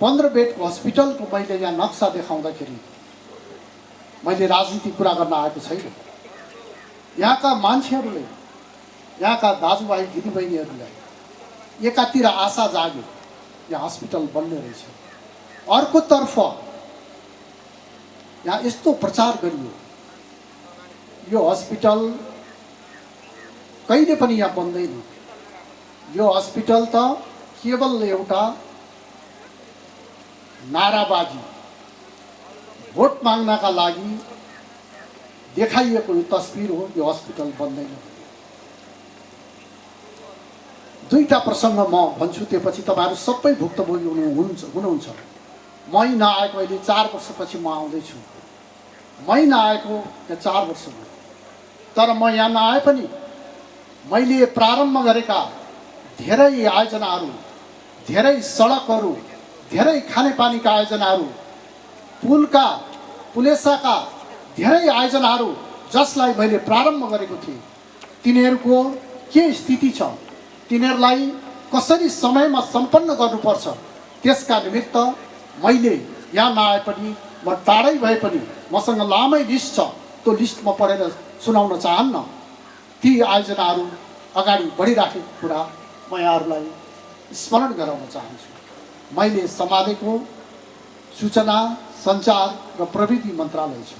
15 बेडको हस्पिटलको मैले यहाँ नक्सा देखाउँदाखेरि मैले राजनीति कुरा गर्न आएको छैन। यहाँका मान्छेहरूले, यहाँका दाजुभाइ दिदीबहिनीहरूलाई एकातिर आशा जाग्यो यहाँ हस्पिटल बन्ने रहेछ, अर्कोतर्फ यहाँ यस्तो प्रचार गरियो यो हस्पिटल कहिले पनि यहाँ बन्दैन, यो हस्पिटल त केवल एउटा नाराबाजी, भोट माग्नका लागि देखाइएको यो तस्बिर हो, यो हस्पिटल बन्दैन। दुईटा प्रसङ्ग म भन्छु, त्यसपछि तपाईहरु सबै भुक्तभोगी हुनुहुन्छ। मै नआएको अहिले 4 वर्षपछि म आउँदैछु। मै नआएको यहाँ 4 वर्ष भयो, तर म यहाँ नआए पनि मैले प्रारम्भ गरेका धेरै आयोजनाहरू, धेरै सडकहरू, धेरै खानेपानीका आयोजनाहरू, पुलका पुलेसाका धेरै आयोजनाहरू जसलाई मैले प्रारम्भ गरेको थिएँ, तिनीहरूको के स्थिति छ, तिनीहरूलाई कसरी समयमा सम्पन्न गर्नुपर्छ, त्यसका निमित्त मैले यहाँ नआए पनि म टाढै भए पनि मसँग लामै लिस्ट छ, त्यो लिस्ट म पढेर सुनाउन चाहन्न। ती आयोजनाहरू अगाडि बढिराखेको कुरा म यहाँहरूलाई स्मरण गराउन चाहन्छु। मैले सम्हालेको सूचना सञ्चार र प्रविधि मन्त्रालय छ।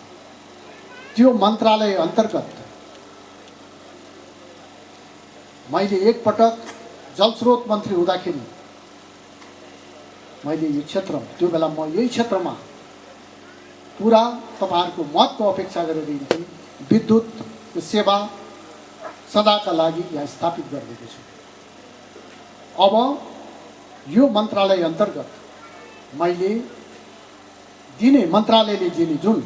त्यो मन्त्रालय अन्तर्गत मैले एकपटक जलस्रोत मन्त्री हुँदाखेरि मैले यो क्षेत्र, त्यो बेला म यही क्षेत्रमा पुरा तपाईहरुको मतको अपेक्षा गरेर हिँड्थेँ। विद्युत सेवा सदाका लागि यहाँ स्थापित गरिदिएको छु। अब यो मन्त्रालय अन्तर्गत मैले दिने, मन्त्रालयले दिने जुन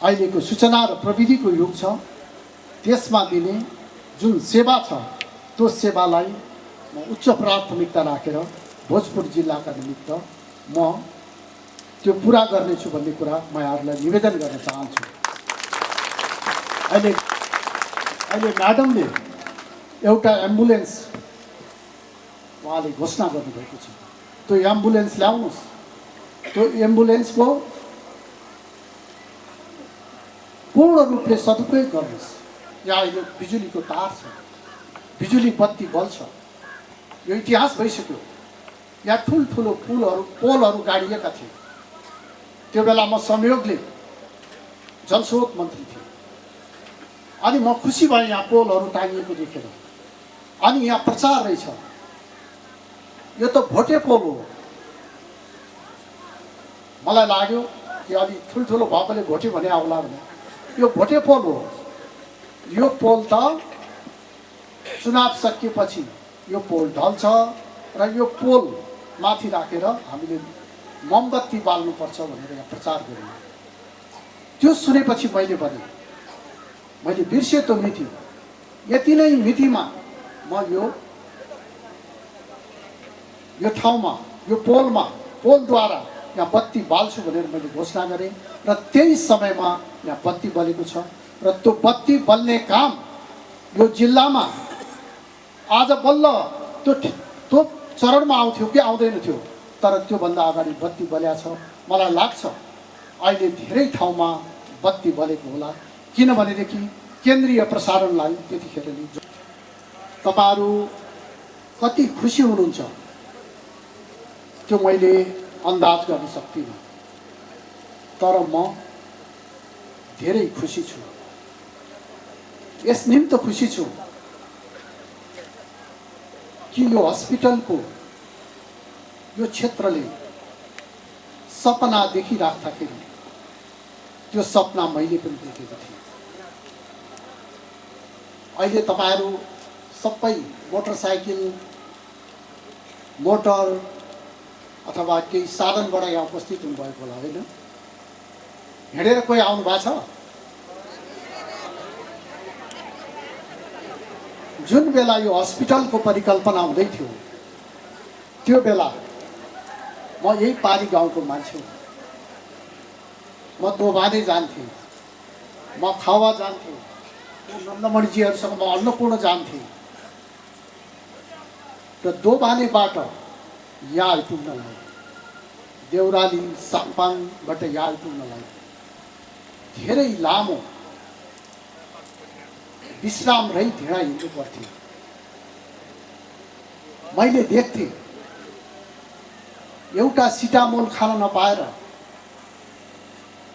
अहिलेको सूचना र प्रविधिको युग छ, त्यसमा दिने जुन सेवा छ, त्यो सेवालाई म उच्च प्राथमिकता राखेर भोजपुर जिल्लाका निमित्त म त्यो पुरा गर्नेछु भन्ने कुरा म यहाँहरूलाई निवेदन गर्न चाहन्छु। अहिले म्याडमले एउटा एम्बुलेन्स उहाँले घोषणा गर्नुभएको छ, त्यो एम्बुलेन्स ल्याउनुहोस्, त्यो एम्बुलेन्सको पूर्ण रूपले सदुपयोग गर्नुहोस्। यहाँ अहिले बिजुलीको तार छ, बिजुली बत्ती बल्छ, यो इतिहास भइसक्यो। यहाँ ठुल्ठुलो पोलहरू गाडिएका थिए। त्यो बेला म संयोगले जलस्रोत मन्त्री थिएँ, अनि म खुसी भएँ यहाँ पोलहरू टाँगिएको देखेर। अनि यहाँ प्रचार रहेछ, यो त भोटे पोल हो। मलाई लाग्यो कि अलि ठुल्ठुलो भएकोले भोटे भने आउला भने, यो भोटे पोल हो। यो पोल त चुनाव सकिएपछि यो पोल ढल्छ र यो पोल माथि राखेर हामीले मोमबत्ती बाल्नुपर्छ भनेर यहाँ प्रचार गरियो। त्यो सुनेपछि मैले भने, मैले बिर्सेँ त्यो मिति, यति नै मितिमा म यो ठाउँमा, यो पोलद्वारा यहाँ बत्ती बाल्छु भनेर मैले घोषणा गरेँ र त्यही समयमा यहाँ बत्ती बलेको छ। र त्यो बत्ती बल्ने काम यो जिल्लामा आज बल्ल त्यो चरणमा आउँथ्यो कि आउँदैन थियो, तर त्योभन्दा अगाडि बत्ती बल्या छ। मलाई लाग्छ अहिले धेरै ठाउँमा बत्ती बलेको होला, किनभनेदेखि केन्द्रीय प्रसारणलाई त्यतिखेर नि तपाईहरु कति खुसी हुनुहुन्छ त्यो मैले अन्दाज गर्न सक्दिनँ, तर म धेरै खुसी छु। यस निम्ति खुसी छु कि यो हस्पिटलको यो क्षेत्रले सपना देखिराख्दाखेरि त्यो सपना मैले पनि देखेको थिएँ। अहिले तपाईहरु सबै मोटरसाइकल, मोटर अथवा केही साधनबाट यहाँ उपस्थित हुनुभएको होला, हैन? हिँडेर कोही आउनु भएको छ? जुन बेला यो हस्पिटलको परिकल्पना हुँदै थियो, त्यो बेला म यही पारी गाउँको मान्छे हुँ। म दोभाने जान्थेँ, म खावा जान्थेँ, नन्दमणिजीहरूसँग म अन्नपूर्ण जान्थेँ र दोभानेबाट यहाँ आइपुग्नलाई, देउराली साङपाङबाट यहाँ आइपुग्नलाई धेरै लामो विश्राम रहित हिँडा हिँड्नु पर्थ्यो। मैले देख्थेँ एउटा सिटामोल खान नपाएर,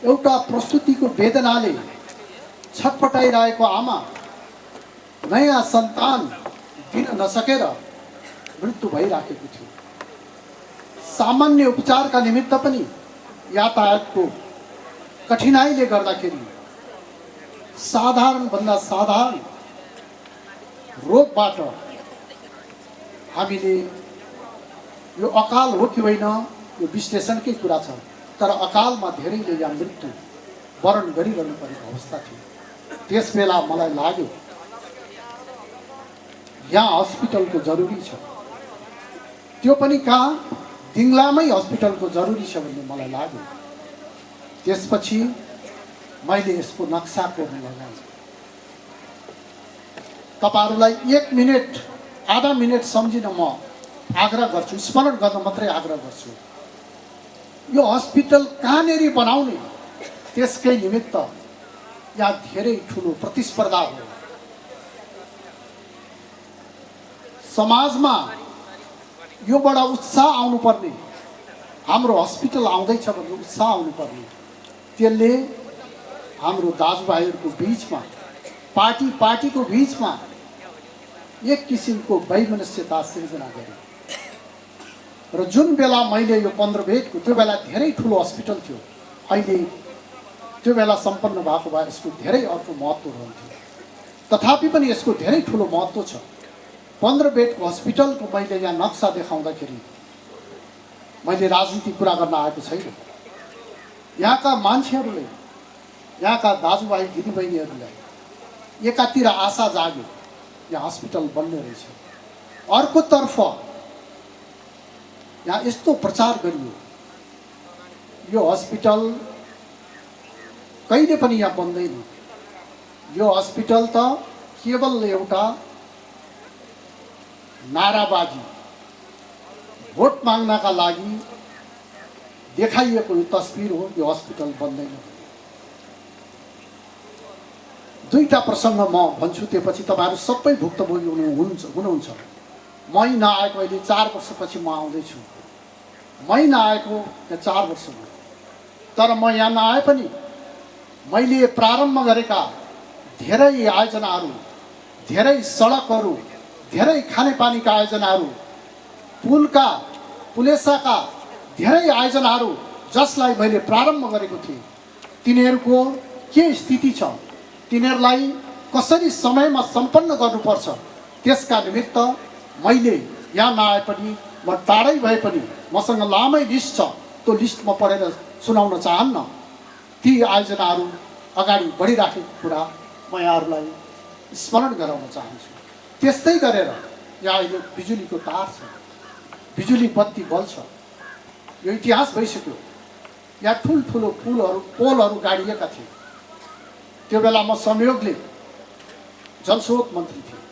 एउटा प्रस्तुतिको वेदनाले छटपटाइरहेको आमा नयाँ सन्तान दिन नसकेर मृत्यु भइराखेको थियो। सामान्य उपचारका निमित्त पनि यातायातको कठिनाइले गर्दाखेरि साधारणभन्दा साधारण रोगबाट हामीले यो अकाल हो कि होइन यो विश्लेषणकै कुरा छ, तर अकालमा धेरैले यहाँ मृत्यु वरण गरिरहनु परेको अवस्था थियो। त्यसबेला मलाई लाग्यो यहाँ हस्पिटलको जरुरी छ, त्यो पनि कहाँ, दिङलामै हस्पिटलको जरुरी छ भन्ने मलाई लाग्यो। त्यसपछि मैले यसको नक्सा कोर्न लगाएँ। तपाईहरुलाई 1 मिनेट आधा मिनेट सम्झिन म आग्रह गर्छु, स्मरण गर्न मात्रै आग्रह गर्छु। यो हस्पिटल कहाँनेरि बनाउने त्यसकै निमित्त यहाँ धेरै ठुलो प्रतिस्पर्धा हो। समाजमा यो बडा उत्साह आउनुपर्ने, हाम्रो हस्पिटल आउँदैछ भन्ने उत्साह आउनुपर्ने, त्यसले हाम्रो दाजुभाइहरूको बीचमा पार्टीको बीचमा एक किसिमको वैमनस्यता सिर्जना गर्यो। र जुन बेला मैले यो 15 बेडको, त्यो बेला धेरै ठुलो हस्पिटल थियो, अहिले त्यो बेला सम्पन्न भएको भए यसको धेरै अर्को महत्त्व रहन्थ्यो। तथापि पनि यसको धेरै ठुलो महत्त्व छ। 15 बेडको हस्पिटलको मैले यहाँ नक्सा देखाउँदाखेरि मैले राजनीति कुरा गर्न आएको छैन। यहाँका मान्छेहरूले, यहाँका दाजुभाइ दिदीबहिनीहरूलाई एकातिर आशा जाग्यो यहाँ हस्पिटल बन्ने रहेछ, अर्कोतर्फ यहाँ यस्तो प्रचार गरियो यो हस्पिटल कहिले पनि यहाँ बन्दैन, यो हस्पिटल त केवल एउटा नाराबाजी, भोट माग्नका लागि देखाइएको यो तस्बिर हो, यो हस्पिटल बन्दैन। दुईटा प्रसङ्ग म भन्छु, त्यसपछि तपाईहरु सबै भुक्तभोगी हुनुहुन्छ। मै नआएको अहिले 4 वर्षपछि म आउँदैछु। मै नआएको यहाँ 4 वर्ष भयो, तर म यहाँ नआए पनि मैले प्रारम्भ गरेका धेरै आयोजनाहरू, धेरै सडकहरू, धेरै खानेपानीका आयोजनाहरू, पुलका पुलेसाका धेरै आयोजनाहरू जसलाई मैले प्रारम्भ गरेको थिएँ, तिनीहरूको के स्थिति छ, तिनीहरूलाई कसरी समयमा सम्पन्न गर्नुपर्छ, त्यसका निमित्त मैले यहाँ नआए पनि म टाढै भए पनि मसँग लामै लिस्ट छ, त्यो लिस्ट म पढेर सुनाउन चाहन्न। ती आयोजनाहरू अगाडि बढिराखेको कुरा म यहाँहरूलाई स्मरण गराउन चाहन्छु। त्यस्तै गरेर यहाँ अहिले बिजुलीको तार छ, बिजुली बत्ती बल्छ, यो इतिहास भइसक्यो। यहाँ ठुल्ठुलो पोलहरू गाडिएका थिए। त्यो बेला म संयोगले जलस्रोत मन्त्री थिएँ,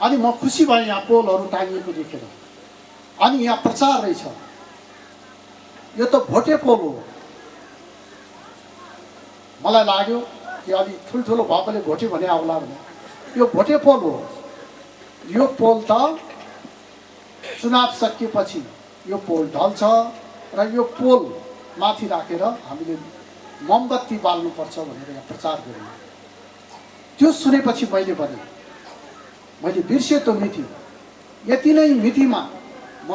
अनि म खुसी भएँ यहाँ पोलहरू टाँगिएको देखेर। अनि यहाँ प्रचार रहेछ, यो त भोटे पोल हो। मलाई लाग्यो कि अलि ठुल्ठुलो भएकोले भोटे भने आउला भने, यो भोटे पोल हो। यो पोल त चुनाव सकिएपछि यो पोल ढल्छ र यो पोल माथि राखेर हामीले मोमबत्ती बाल्नुपर्छ भनेर यहाँ प्रचार गरियो। त्यो सुनेपछि मैले भने, मैले बिर्सेँ त्यो मिति, यति नै मितिमा म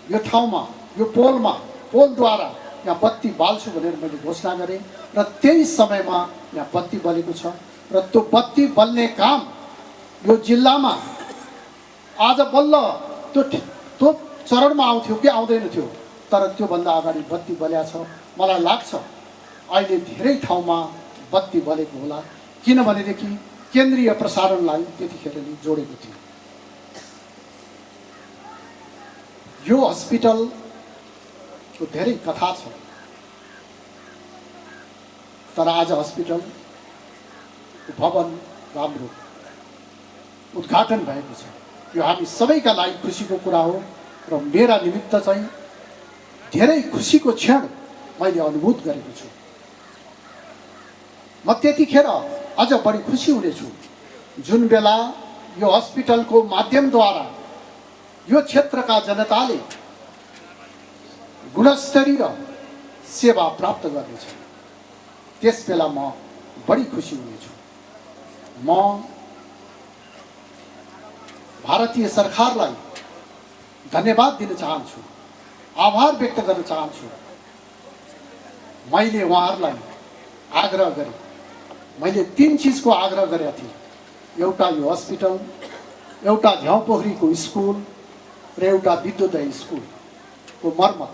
यो ठाउँमा, यो पोलद्वारा यहाँ बत्ती बाल्छु भनेर मैले घोषणा गरेँ र त्यही समयमा यहाँ बत्ती बलेको छ। र त्यो बत्ती बल्ने काम यो जिल्लामा आज बल्ल त्यो चरणमा आउँथ्यो कि आउँदैन थियो, तर त्योभन्दा अगाडि बत्ती बल्या छ। मलाई लाग्छ अहिले धेरै ठाउँमा बत्ती बलेको होला, किनभनेदेखि केन्द्रीय प्रसारणलाई त्यतिखेर नै जोडेको थियो। यो हस्पिटलको धेरै कथा छ, तर आज हस्पिटलको भवन राम्रो उद्घाटन भएको छ। यो हामी सबैका लागि खुसीको कुरा हो र मेरा निमित्त चाहिँ धेरै खुसीको क्षण मैले अनुभूत गरेको छु। म त्यतिखेर अझ बढी खुसी हुनेछु जुन बेला यो हस्पिटलको माध्यमद्वारा यो क्षेत्रका जनताले गुणस्तरीय सेवा प्राप्त गर्नेछ। त्यस बेला म बढी खुसी हुनेछु। म भारतीय सरकारलाई धन्यवाद दिन चाहन्छु, आभार व्यक्त गर्न चाहन्छु। मैले उहाँहरूलाई आग्रह गरेँ, मैले 3 चिजको आग्रह गरेका थिएँ। एउटा यो हस्पिटल, एउटा झ्याउपोखरीको स्कुल र एउटा विद्योदय स्कुलको मर्मत।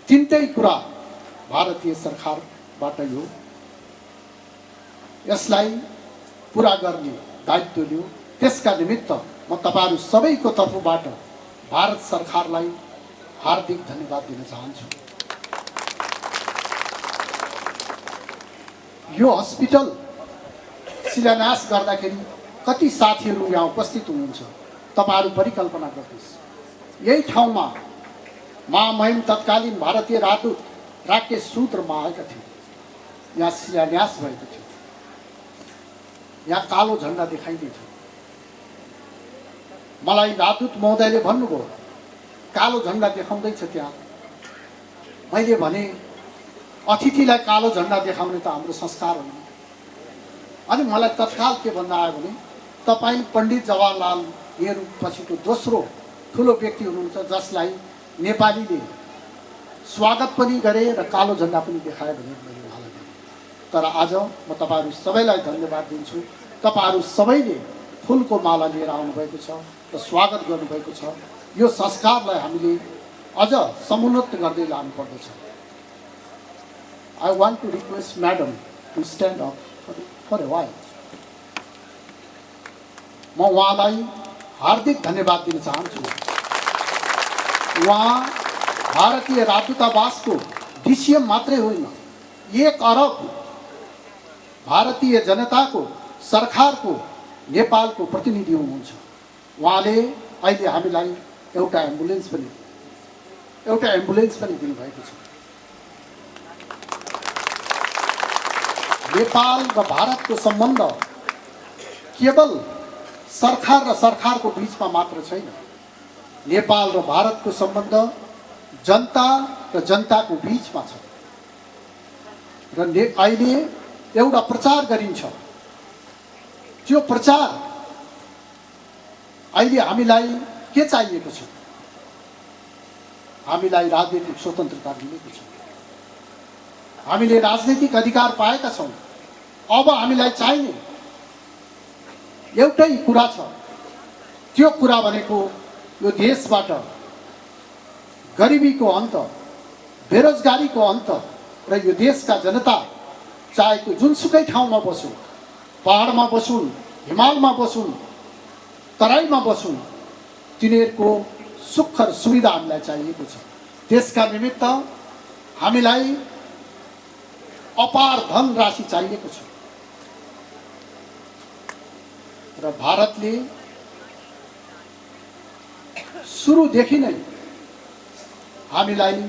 तीनटै कुरा भारतीय सरकारबाट यो यसलाई पुरा गर्ने दायित्व लियो। त्यसका निमित्त म तपाईहरु सबैको तर्फबाट भारत सरकारलाई हार्दिक धन्यवाद दिन चाहन्छु। यो हस्पिटल शिलान्यास गर्दाखेरि कति साथीहरू यहाँ उपस्थित हुनुहुन्छ, तपाईहरु परिकल्पना गर्नुहोस्। यही ठाउँमा महामहिम तत्कालीन भारतीय राजदूत राकेश सूत्रमा आएका थिए। यहाँ शिलान्यास भएको थियो। यहाँ कालो झण्डा देखाइँदै थियो। मलाई राजदूत महोदयले भन्नुभयो कालो झण्डा देखाउँदैछ त्यहाँ। मैले भने अतिथिलाई कालो झण्डा देखाउने त हाम्रो संस्कार होइन। अनि मलाई तत्काल के भन्दा आयो भने तपाईं पण्डित जवाहरलाल नेहरू पछिको दोस्रो ठुलो व्यक्ति हुनुहुन्छ जसलाई नेपालीले स्वागत पनि गरे र कालो झण्डा पनि देखाए भने मैले उहाँलाई भने। तर आज म तपाईहरु सबैलाई धन्यवाद दिन्छु। तपाईहरु सबैले फूलको माला लिएर आउनुभएको छ र स्वागत गर्नुभएको छ। यो संस्कारलाई हामीले अझ समुन्नत गर्दै लानुपर्दछ। I want to request Madam to stand up for a while. म उहाँलाई हार्दिक धन्यवाद दिन चाहन्छु। उहाँ भारतीय राजदूतावासको डीसीएम मात्रै होइन, 1 अरब भारतीय जनताको सरकारको नेपालको प्रतिनिधि हुनुहुन्छ। उहाँले अहिले हामीलाई एउटा एम्बुलेन्स पनि दिनुभएको छ। नेपाल र भारतको सम्बन्ध केवल सरकार र सरकारको बीचमा मात्र छैन। नेपाल र भारतको सम्बन्ध जनता र जनताको बीचमा छ। र अहिले एउटा प्रचार गरिन्छ। त्यो प्रचार अहिले हामीलाई के चाहिएको छ? हामीलाई राजनीतिक स्वतन्त्रता मिलेको छ। हामीले राजनीतिक अधिकार पाएका छौं। अब हामीलाई चाहिने एउटै कुरा छ। त्यो कुरा भनेको यो देशबाट गरिबीको अन्त, बेरोजगारीको अन्त र यो देशका जनता चाहेको जुनसुकै ठाउँमा बसुन्, पहाडमा बसुन्, हिमालमा बसुन्, तराईमा बसुन्, तिनीहरूको सुख र सुविधा हामीलाई चाहिएको छ। त्यसका निमित्त हामीलाई अपार धन राशि चाहिएको छ। र भारतले सुरुदेखि नै हामीलाई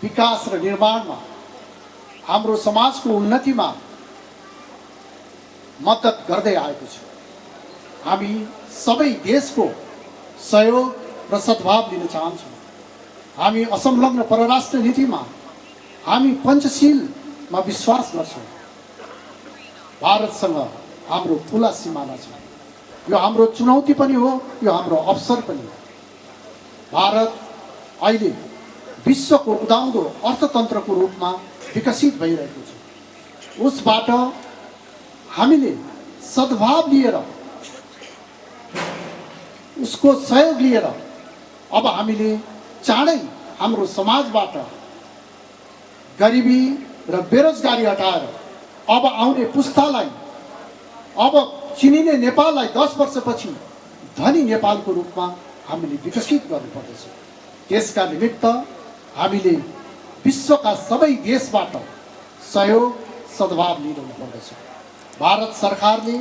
विकास र निर्माणमा, हाम्रो समाजको उन्नतिमा मद्दत गर्दै आएको छ। हामी सबै देशको सहयोग र सद्भाव लिन चाहन्छौँ। हामी असंलग्न परराष्ट्र नीतिमा, हामी पञ्चशीलमा विश्वास गर्छौँ। भारतसँग हाम्रो खुला सिमाना छ। यो हाम्रो चुनौती पनि हो, यो हाम्रो अवसर पनि हो। भारत अहिले विश्वको उदाउँदो अर्थतन्त्रको रूपमा विकसित भइरहेको छ। उसबाट हामीले सद्भाव लिएर, उसको सहयोग लिएर अब हामीले चाँडै हाम्रो समाजबाट गरिबी र बेरोजगारी हटाएर अब आउने पुस्तालाई, अब चिनिने नेपाललाई 10 वर्षपछि धनी नेपालको रूपमा हामीले विकसित गर्नुपर्दछ। त्यसका निमित्त हामीले विश्वका सबै देशबाट सहयोग सद्भाव लिइरहनु पर्दछ। भारत सरकारले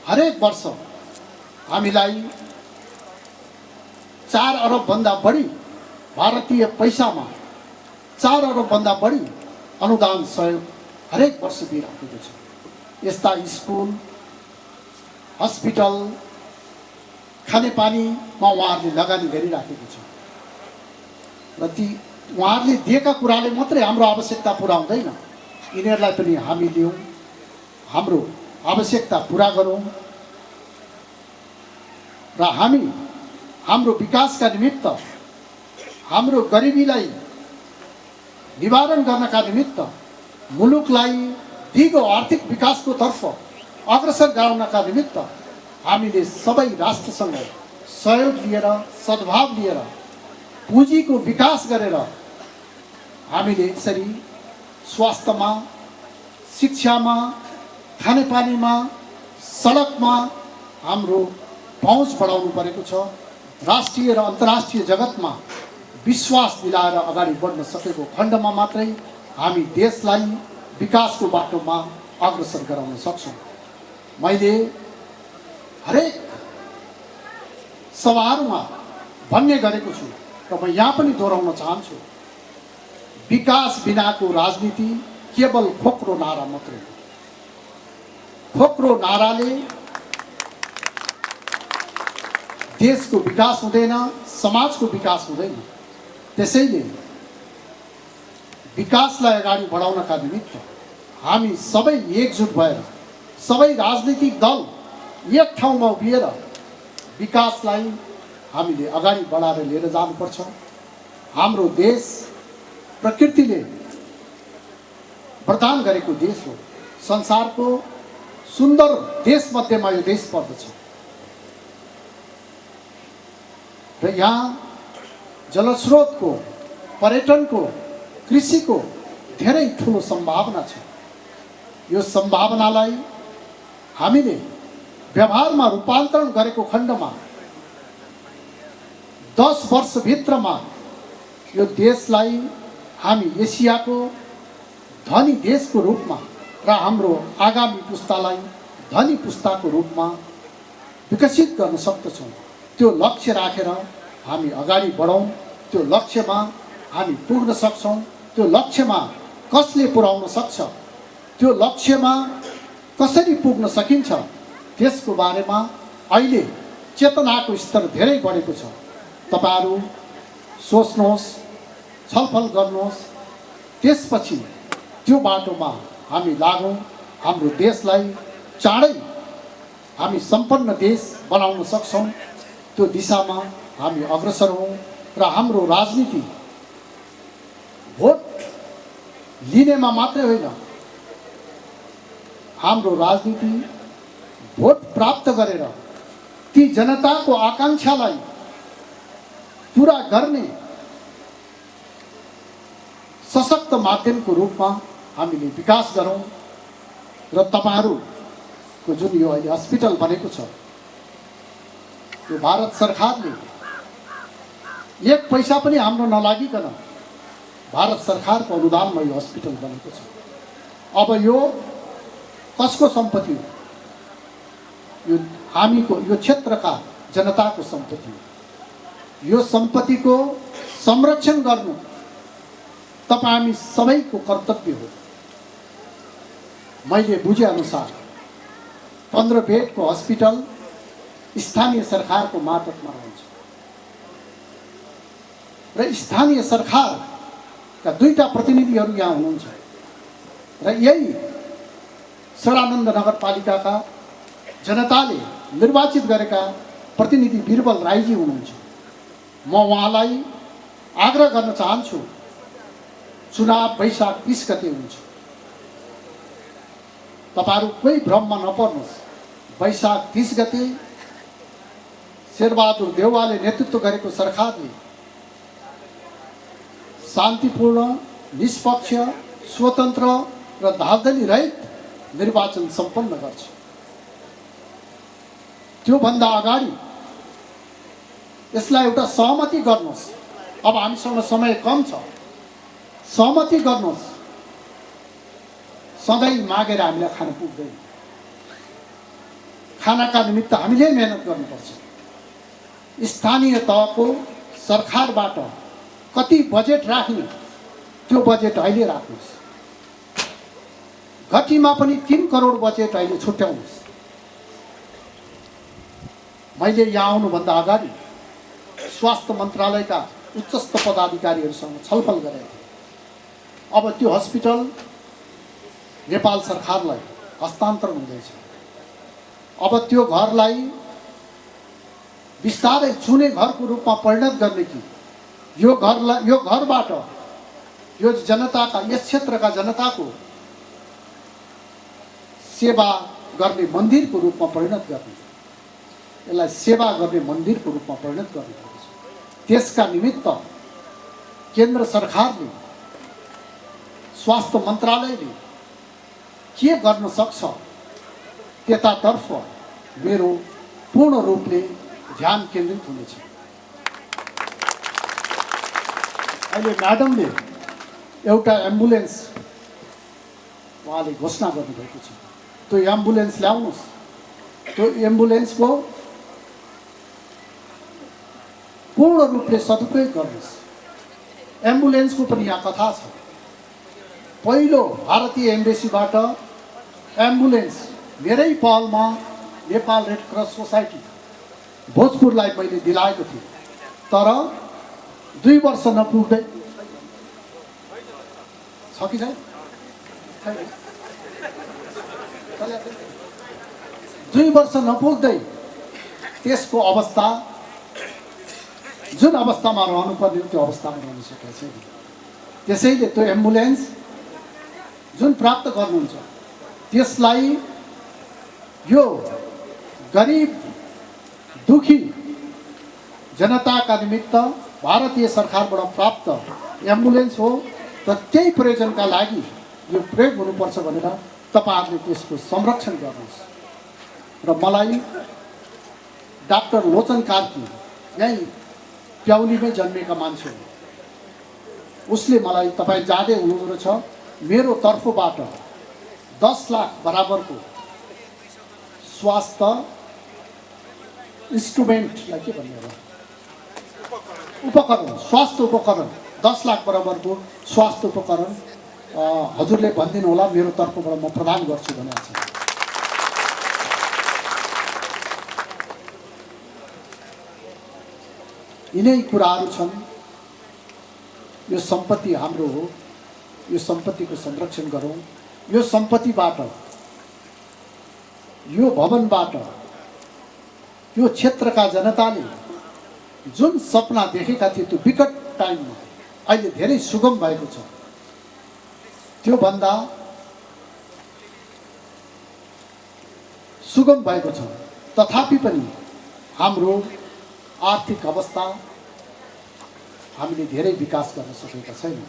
हरेक वर्ष हामीलाई 4 अरब भन्दा बढी भारतीय पैसामा 4 अरब भन्दा बढी अनुदान सहयोग हरेक वर्ष दिइराखेको छ। यस्ता स्कुल, हस्पिटल, खानेपानीमा उहाँहरूले लगानी गरिराखेको छ र ती उहाँहरूले दिएका कुराले मात्रै हाम्रो आवश्यकता पुरा हुँदैन। यिनीहरूलाई पनि हामी लियौँ, हाम्रो आवश्यकता पुरा गरौँ र हामी हाम्रो विकासका निमित्त, हाम्रो गरिबीलाई निवारण गर्नका निमित्त, मुलुकलाई दिगो आर्थिक विकासको तर्फ अग्रसर गराउनका निमित्त हामीले सबै राष्ट्रसँग सहयोग लिएर, सद्भाव लिएर, पुँजीको विकास गरेर हामीले यसरी स्वास्थ्यमा, शिक्षामा, खानेपानीमा, सडकमा हाम्रो पहुँच बढाउनु परेको छ। राष्ट्रिय र अन्तर्राष्ट्रिय जगतमा विश्वास दिलाएर अगाडि बढ्न सकेको खण्डमा मात्रै हामी देशलाई विकासको बाटोमा अग्रसर गराउन सक्छौँ। मैले हरेक सभाहरूमा भन्ने गरेको छु र म यहाँ पनि दोहोऱ्याउन चाहन्छु, विकास बिनाको राजनीति केवल खोक्रो नारा मात्रै हो। खोक्रो नाराले देशको विकास हुँदैन, समाजको विकास हुँदैन। त्यसैले विकासलाई अगाडि बढाउनका निमित्त हामी सबै एकजुट भएर, सबै राजनीतिक दल एक ठाउँमा उभिएर विकासलाई हामीले अगाडि बढाएर लिएर जानुपर्छ। हाम्रो देश प्रकृतिले प्रदान गरेको देश हो। संसारको सुन्दर देशमध्येमा यो देश पर्दछ र यहाँ जलस्रोतको, पर्यटनको, कृषिको धेरै ठुलो सम्भावना छ। यो सम्भावनालाई हामीले व्यवहारमा रूपान्तरण गरेको खण्डमा 10 वर्षभित्रमा यो देशलाई हामी एसियाको धनी देशको रूपमा र हाम्रो आगामी पुस्तालाई धनी पुस्ताको रूपमा विकसित गर्न सक्दछौँ। त्यो लक्ष्य राखेर हामी अगाडि बढौँ। त्यो लक्ष्यमा हामी पुग्न सक्छौँ। त्यो लक्ष्यमा कसले पुर्याउन सक्छ, त्यो लक्ष्यमा कसरी पुग्न सकिन्छ, त्यसको बारेमा अहिले चेतनाको स्तर धेरै बढेको छ। तपाईहरू सोच्नुहोस्, छलफल गर्नुहोस्, त्यसपछि त्यो बाटोमा हामी लागौँ। हाम्रो देशलाई चाँडै हामी सम्पन्न देश बनाउन सक्छौँ। त्यो दिशामा हामी अग्रसर हौँ र हाम्रो राजनीति भोट लिनेमा मात्रै होइन, हाम्रो राजनीति भोट प्राप्त गरेर ती जनताको आकांक्षालाई पूरा गर्ने सशक्त माध्यमको रूपमा हामीले विकास गरौँ र तपाईहरूको जुन यो अहिले हस्पिटल बनेको छ, यो भारत सरकारले एक पैसा पनि हाम्रो नलागिकन भारत सरकारको अनुदानमा यो हस्पिटल बनेको छ। अब यो कसको सम्पत्ति हो? यो हामीको, यो क्षेत्रका जनताको सम्पत्ति हो। यो सम्पत्तिको संरक्षण गर्नु तपाईँ हामी सबैको कर्तव्य हो। मैले बुझेअनुसार 15 बेडको हस्पिटल स्थानीय सरकारको मातहतमा रहन्छ र स्थानीय सरकारका 2टा प्रतिनिधिहरू यहाँ हुनुहुन्छ र यही सडानन्द नगरपालिकाका जनताले निर्वाचित गरेका प्रतिनिधि बिरबल राईजी हुनुहुन्छ। म उहाँलाई आग्रह गर्न चाहन्छु, चुनाव वैशाख 30 गते हुन्छ। तपाईहरू कोही भ्रममा नपर्नुहोस्। वैशाख 30 गते शेरबहादुर देउवाले नेतृत्व गरेको सरकारले शान्तिपूर्ण, निष्पक्ष, स्वतन्त्र र धाँधली रहित निर्वाचन सम्पन्न गर्छ। त्योभन्दा अगाडि यसलाई एउटा सहमति गर्नुहोस्। अब हामीसँग समय कम छ, सहमति गर्नुहोस्। सधैँ मागेर हामीलाई खान पुग्दैन। खानाका निमित्त हामीले मेहनत गर्नुपर्छ। स्थानीय तहको सरकारबाट कति बजेट राख्ने त्यो बजेट अहिले राख्नुहोस्। घटीमा पनि 3 करोड बजेट अहिले छुट्याउनुहोस्। मैले यहाँ आउनुभन्दा अगाडि स्वास्थ्य मन्त्रालयका उच्चस्थ पदाधिकारीहरूसँग छलफल गरेको थिएँ। अब त्यो हस्पिटल नेपाल सरकारलाई हस्तान्तरण हुँदैछ। अब त्यो घरलाई बिस्तारै चुने घरको रूपमा परिणत गर्ने कि यो घरबाट यो जनताका, यस क्षेत्रका जनताको सेवा गर्ने मन्दिरको रूपमा परिणत गर्ने, यसलाई सेवा गर्ने मन्दिरको रूपमा परिणत गर्नुपर्छ। त्यसका निमित्त केन्द्र सरकारले, स्वास्थ्य मन्त्रालयले के गर्न सक्छ त्यतातर्फ मेरो पूर्ण रूपले ध्यान केन्द्रित हुनेछ। अहिले म्याडमले एउटा एम्बुलेन्स उहाँले घोषणा गर्नुभएको छ। त्यो एम्बुलेन्स ल्याउनुहोस्। त्यो एम्बुलेन्सको पूर्ण रूपले सदुपयोग गर्नुहोस्। एम्बुलेन्सको पनि यहाँ कथा छ। पहिलो भारतीय एम्बेसीबाट एम्बुलेन्स मेरै पहलमा नेपाल रेड क्रस सोसाइटी भोजपुरलाई मैले दिलाएको थिएँ। तर 2 वर्ष नपुग्दै छ कि छैन? 2 वर्ष नपुग्दै त्यसको अवस्था जुन अवस्थामा रहनुपर्ने त्यो अवस्थामा रहन सकेको छैन। त्यसैले त्यो एम्बुलेन्स जुन प्राप्त गर्नुहुन्छ त्यसलाई यो गरिब दुखी जनताका निमित्त भारतीय सरकारबाट प्राप्त एम्बुलेन्स हो र त्यही प्रयोजनका लागि यो प्रयोग हुनुपर्छ भनेर तपाईहरुले त्यसको संरक्षण गर्नुहोस्। र मलाई डाक्टर लोचन कार्की यही प्याउलीमै जन्मेका मान्छे हो। उसले मलाई तपाईँ जाँदै हुनुहुँदो छ, मेरो तर्फबाट 10 लाख बराबरको स्वास्थ्य इन्स्ट्रुमेन्टलाई के भन्ने होला, उपकरण, स्वास्थ्य उपकरण 10 लाख बराबरको स्वास्थ्य उपकरण हजुरले भनिदिनु होला, मेरो तर्फबाट म प्रदान गर्छु भनेको छ। यिनै कुराहरू छन्। यो सम्पत्ति हाम्रो हो, यो सम्पत्तिको संरक्षण गरौँ। यो सम्पत्तिबाट, यो भवनबाट यो क्षेत्रका जनताले जुन सपना देखेका थिए त्यो विकट टाइममा अहिले धेरै सुगम भएको छ। त्यो भन्दा सुगम भएको छ। तथापि पनि हाम्रो आर्थिक अवस्था हामीले धेरै विकास गर्न सकेका छैनौँ।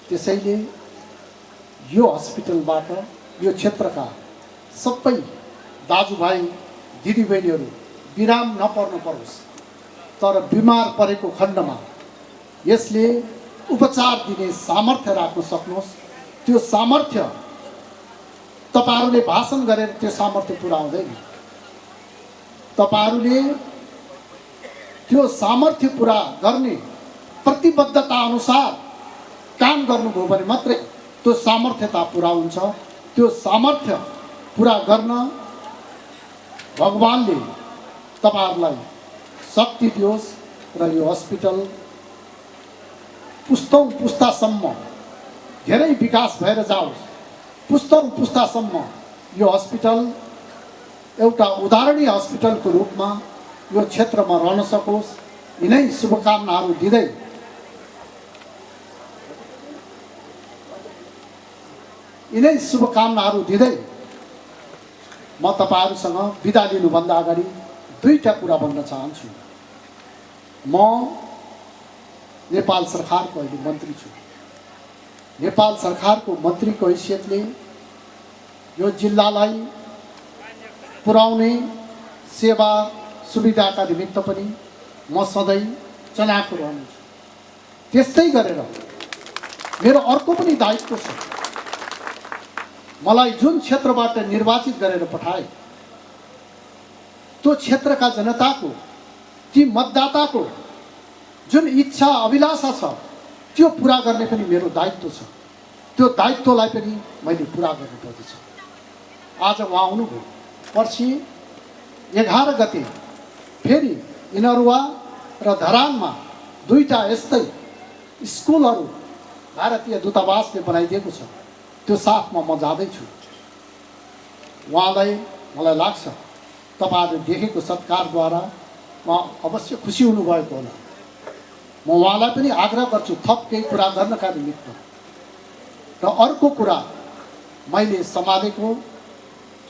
त्यसैले यो हस्पिटलबाट यो क्षेत्रका सबै दाजुभाइ दिदीबहिनीहरू बिराम नपर्नु परोस्, तर बिमार परेको खण्डमा यसले उपचार दिने सामर्थ्य राख्न सक्नुहोस्। त्यो सामर्थ्य तपाईहरुले भाषण गरेर त्यो सामर्थ्य पुरा हुँदैन। तपाईहरुले त्यो सामर्थ्य पुरा गर्ने प्रतिबद्धता अनुसार काम गर्नुभयो भने मात्रै त्यो सामर्थ्यता पुरा हुन्छ। त्यो सामर्थ्य पुरा गर्न भगवानले तपाईहरुलाई शक्ति दियोस् र यो हस्पिटल पुस्तौं पुस्तासम्म धेरै विकास भएर जाओस्। पुस्तौं पुस्तासम्म यो हस्पिटल एउटा उदाहरणीय हस्पिटलको रूपमा यो क्षेत्रमा रहन सकोस्। यिनै शुभकामनाहरू दिँदै म तपाईहरुसँग बिदा लिनुभन्दा अगाडि 2टा कुरा भन्न चाहन्छु। म नेपाल सरकारको अहिले मन्त्री छु। नेपाल सरकारको मन्त्रीको हैसियतले यो जिल्लालाई पुर्याउने सेवा सुविधाका निमित्त पनि म सधैँ चलाएको रहनेछु। त्यस्तै गरेर मेरो अर्को पनि दायित्व छ। मलाई जुन क्षेत्रबाट निर्वाचित गरेर पठाए त्यो क्षेत्रका जनताको, ती मतदाताको जुन इच्छा अभिलाषा छ त्यो पुरा गर्ने पनि मेरो दायित्व छ। त्यो दायित्वलाई पनि मैले पुरा गर्नुपर्दछ। आज उहाँ आउनुभयो, पर्सि 11 गते फेरि इनरुवा र धरानमा दुईटा यस्तै स्कुलहरू भारतीय दूतावासले बनाइदिएको छ। त्यो साथमा म जाँदैछु। उहाँलाई मलाई लाग्छ तपाईँहरूले देखेको सत्कारद्वारा उहाँ अवश्य खुसी हुनुभएको होला। म उहाँलाई पनि आग्रह गर्छु थप केही कुरा गर्नका निमित्त। र अर्को कुरा, मैले सम्हालेको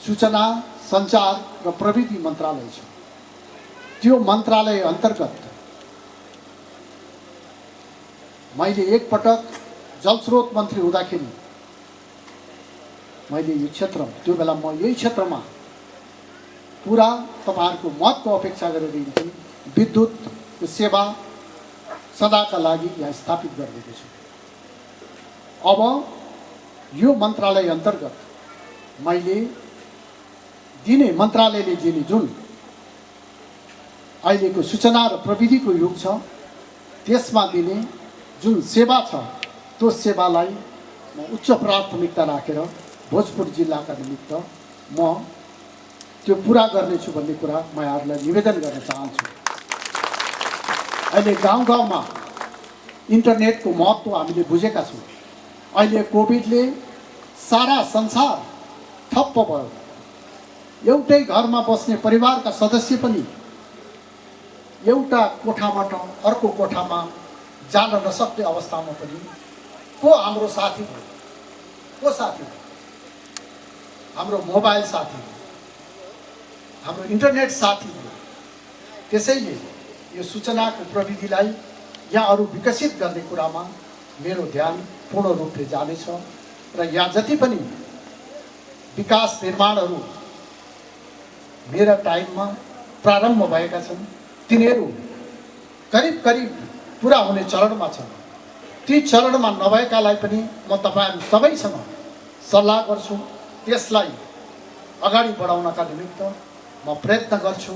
सूचना सञ्चार र प्रविधि मन्त्रालय छ। त्यो मन्त्रालय अन्तर्गत मैले एकपटक जलस्रोत मन्त्री हुँदाखेरि मैले यो क्षेत्र, त्यो बेला म यही क्षेत्रमा पुरा तपाईँहरूको मतको अपेक्षा गरेर हिँड्थेँ। विद्युतको सेवा सदाका लागि यहाँ स्थापित गरिदिएको छु। अब यो मन्त्रालय अन्तर्गत मैले दिने, मन्त्रालयले दिने जुन अहिलेको सूचना र प्रविधिको युग छ त्यसमा दिने जुन सेवा छ त्यो सेवालाई म उच्च प्राथमिकता राखेर भोजपुर जिल्लाका निमित्त म त्यो पुरा गर्नेछु भन्ने कुरा म यहाँहरूलाई निवेदन गर्न चाहन्छु। अहिले गाउँ गाउँमा इन्टरनेटको महत्त्व हामीले बुझेका छौँ। अहिले कोभिडले सारा संसार ठप्प भयो। एउटै घरमा बस्ने परिवारका सदस्य पनि एउटा कोठाबाट अर्को कोठामा जान नसक्ने अवस्थामा पनि को हाम्रो साथी हो? को साथी हो? हाम्रो मोबाइल साथी हो, हाम्रो इन्टरनेट साथी हो। त्यसैले यो सूचनाको प्रविधिलाई यहाँ अरू विकसित गर्ने कुरामा मेरो ध्यान पूर्ण रूपले जानेछ। र यहाँ जति पनि विकास निर्माणहरू मेरा टाइममा प्रारम्भ भएका छन् तिनीहरू करिब करिब पुरा हुने चरणमा छन्। ती चरणमा नभएकालाई पनि म तपाईँहरू सबैसँग सल्लाह गर्छु, त्यसलाई अगाडि बढाउनका निमित्त म प्रयत्न गर्छु।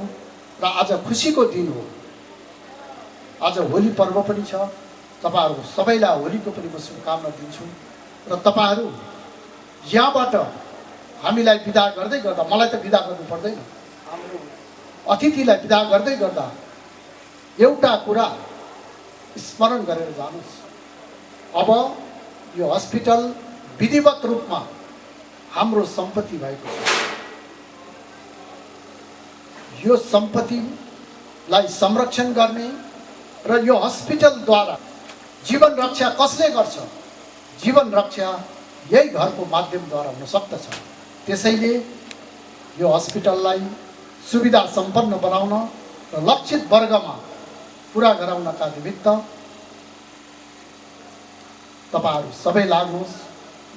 र आज खुसीको दिन हो, आज होली पर्व पनि छ। तपाईँहरू सबैलाई होलीको पनि म शुभकामना दिन्छु। र तपाईँहरू यहाँबाट हामीलाई बिदा गर्दै गर्दा, मलाई त बिदा गर्नु पर्दैन, हाम्रो अतिथिलाई बिदा गर्दै गर्दा एउटा कुरा स्मरण गरेर जानुहोस्। अब यो हस्पिटल विधिवत रूपमा हाम्रो सम्पत्ति भएको छ। यो सम्पत्तिलाई संरक्षण गर्ने र यो हस्पिटलद्वारा जीवन रक्षा कसले गर्छ? जीवन रक्षा यही घरको माध्यमद्वारा हुन सक्दछ। त्यसैले यो हस्पिटललाई सुविधा सम्पन्न बनाउन र लक्षित वर्गमा पुरा गराउनका निमित्त तपाईँहरू सबै लाग्नुहोस्।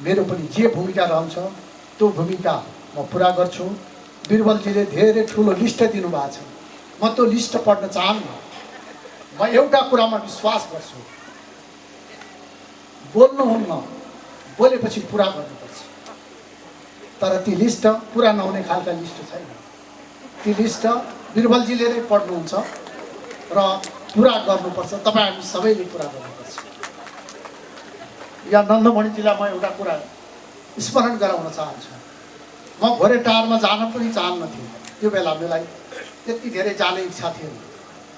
मेरो पनि जे भूमिका रहन्छ त्यो भूमिका म पुरा गर्छु। बिरबलजीले धेरै ठुलो लिस्ट दिनुभएको छ, म त्यो लिस्ट पढ्न चाहन्न। म एउटा कुरामा विश्वास गर्छु, बोल्नुहुन्न, बोलेपछि पुरा गर्नुपर्छ। तर ती लिस्ट पुरा नहुने खालका लिस्ट छैन। ती लिस्ट बिरबलजीले नै पढ्नुहुन्छ र पुरा गर्नुपर्छ। तपाईँहरू सबैले पुरा गर्नुपर्छ। या नन्दमणिजीलाई म एउटा कुरा स्मरण गराउन चाहन्छु। म घोरेटारमा जान पनि चाहन्न थिएँ। त्यो बेला मलाई त्यति धेरै जाने इच्छा थिएन।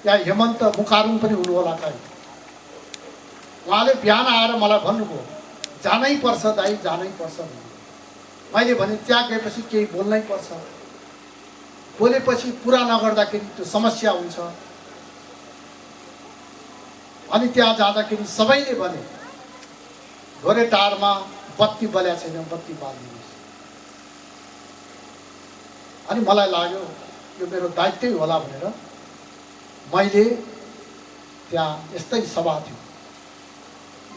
यहाँ हेमन्त मुखारुङ पनि हुनुहोला कहीँ। उहाँले बिहान आएर मलाई भन्नुभयो जानै पर्छ दाइ, जानै पर्छ भन्नु। मैले भने त्यहाँ गएपछि केही बोल्नै पर्छ, बोलेपछि पुरा नगर्दाखेरि त्यो समस्या हुन्छ। अनि त्यहाँ जाँदाखेरि सबैले भने घोरेटारमा बत्ती बल्या छैन, बत्ती बाल्दिनुहोस्। अनि मलाई लाग्यो यो मेरो दायित्वै होला भनेर मैले त्यहाँ यस्तै सभा थियो,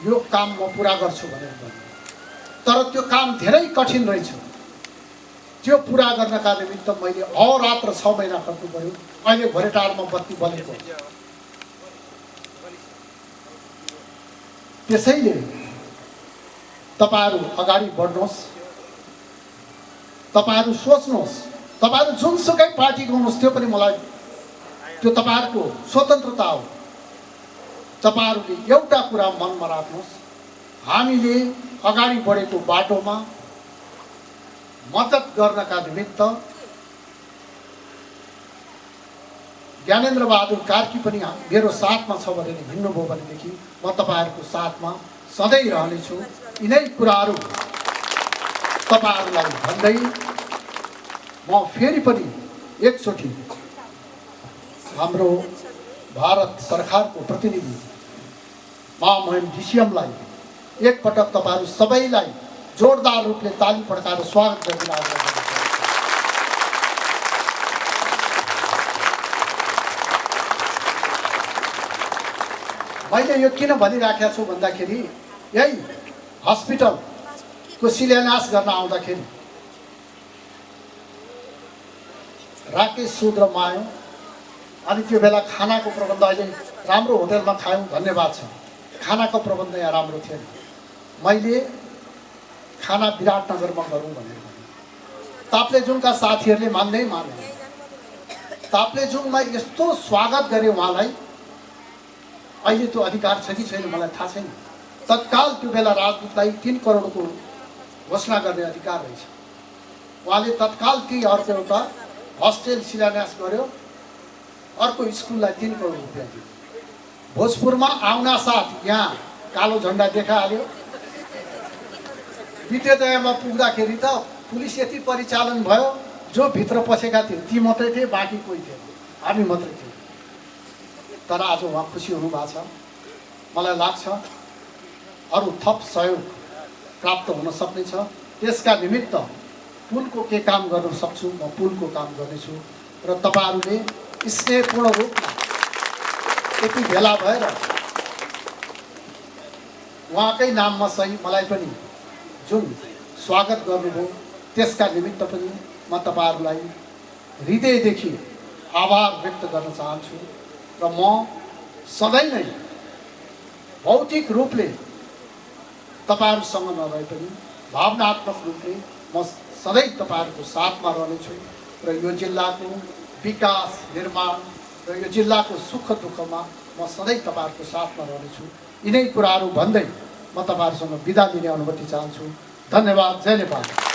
यो काम म पुरा गर्छु भनेर भने। तर त्यो काम धेरै कठिन रहेछ। त्यो पुरा गर्नका निमित्त मैले अहोरात्र 6 महिना खट्नु पर्यो। अहिले घोरेटारमा बत्ती बलेको। त्यसैले तपाईँहरू अगाडि बढ्नुहोस्। तपाईँहरू सोच्नुहोस् तपाईहरु जुनसुकै पार्टीको हुनुहोस् त्यो पनि मलाई त्यो तपाईहरुको स्वतन्त्रता हो। तपाईहरुले एउटा कुरा मनमा राख्नुहोस्, हामीले अगाडि बढेको बाटोमा मद्दत गर्नका निमित्त ज्ञानेन्द्र बहादुर कार्की पनि मेरो साथमा छ भनेर हिँड्नुभयो भनेदेखि म तपाईहरुको साथमा सधैँ रहनेछु। यिनै कुराहरू तपाईहरुलाई भन्दै म फेरि पनि एकचोटि हाम्रो भारत सरकारको प्रतिनिधि महामहिम डीसीएमलाई एकपटक तपाईहरु सबैलाई जोरदार रूपले ताली पड्काएर स्वागत गर्न आग्रह गर्दछु। मैले यो किन भनिराखेको छु भन्दाखेरि यही हस्पिटलको शिलान्यास गर्न आउँदाखेरि राकेश सुद र मायो अनि त्यो बेला खानाको प्रबन्ध अहिले राम्रो होटलमा खायौँ, धन्यवाद छ। खानाको प्रबन्ध यहाँ राम्रो थिएन। मैले खाना विराटनगरमा गरौँ भनेर भने ताप्लेजुङका साथीहरूले मान्दै माने। ताप्लेजुङमा यस्तो स्वागत गरे उहाँलाई, अहिले त्यो अधिकार छ कि छैन मलाई थाहा छैन। तत्काल त्यो बेला राजदूतलाई 3 करोडको घोषणा गर्ने अधिकार रहेछ। उहाँले तत्काल त्यही अर्को एउटा हस्टेल शिलान्यास गर्यो, अर्को स्कुललाई 3 करोड रुपियाँ दियो। भोजपुरमा आउना साथ यहाँ कालो झण्डा देखाइहाल्यो। विद्योदयमा पुग्दाखेरि त पुलिस यति परिचालन भयो, जो भित्र पसेका थिए ती मात्रै थिए, बाँकी कोही थिएन, हामी मात्रै थियौँ। तर आज उहाँ खुसी हुनुभएको छ। मलाई लाग्छ अरू थप सहयोग प्राप्त हुन सक्नेछ। त्यसका निमित्त पुलको के काम गर्न सक्छु म पुलको काम गर्नेछु र तपाईहरुले स्नेहपूर्ण रूपमा यति भेला भएर उहाँकै नाममा सही मलाई पनि जुन स्वागत गर्नुभयो त्यसका निमित्त पनि म तपाईहरुलाई हृदयदेखि आभार व्यक्त गर्न चाहन्छु। र म सधैँ नै भौतिक रूपले तपाईहरुसँग नरहे पनि भावनात्मक रूपले म सधैँ तपाईहरुको साथमा रहनेछु र यो जिल्लाको विकास निर्माण र यो जिल्लाको सुख दुःखमा म सधैँ तपाईहरुको साथमा रहनेछु। यिनै कुराहरू भन्दै म तपाईहरुसँग बिदा लिने अनुमति चाहन्छु। धन्यवाद। जय नेपाल।